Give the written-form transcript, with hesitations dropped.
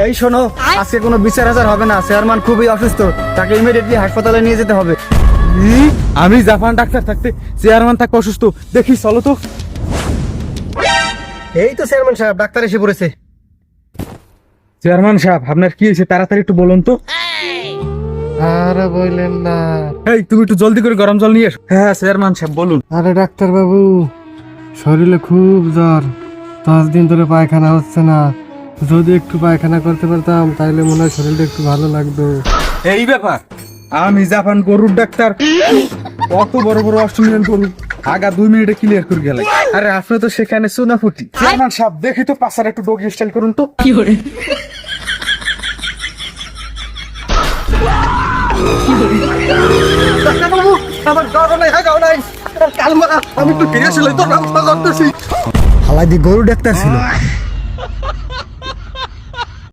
এই শোনো, আজকে কোনো বিচার আচার হবে না। চেয়ারম্যান খুবই অসুস্থ, তাকে ইমিডিয়েটলি হাসপাতালে নিয়ে যেতে হবে। আমি জাপান ডাক্তার থাকতে চেয়ারম্যান থাকতে অসুস্থ, দেখি চলো তো। এই তো চেয়ারম্যান সাহেব, ডাক্তার এসে পড়েছে। চেয়ারম্যান সাহেব, আপনার কি হয়েছে তাড়াতাড়ি একটু বলুন তো। আরে বললেন না। এই তুমি একটু জলদি করে গরম জল নিয়ে এসো। হ্যাঁ চেয়ারম্যান সাহেব বলুন। আরে ডাক্তার বাবু, শরীরে খুব জ্বর, 10 দিন ধরে পায়খানা হচ্ছে না। যদি একটু পায়খানা করতে পারতাম তাহলে মনে হয় শরীরটা একটু ভালো লাগতো। এই ব্যাপার, আমি জাপান গরুর ডাক্তার, কত বড় বড় অস্ট্রেলিয়ান গরু আগা 2 মিনিটে ক্লিয়ার করে গেল। আরে আপনি তো সেখানে সোনাফুটি। চেয়ারম্যান সাহেব দেখি তো পাশার একটু ডগি স্টাইল করুন তো। ডাক্তারবাবু, আমার জ্বর নাই, হাগাও নাই। কালমা আমি একটু ফিরে আসলে তো রাস্তা করতেছি। হালাদি গরু ডাক্তার ছিল।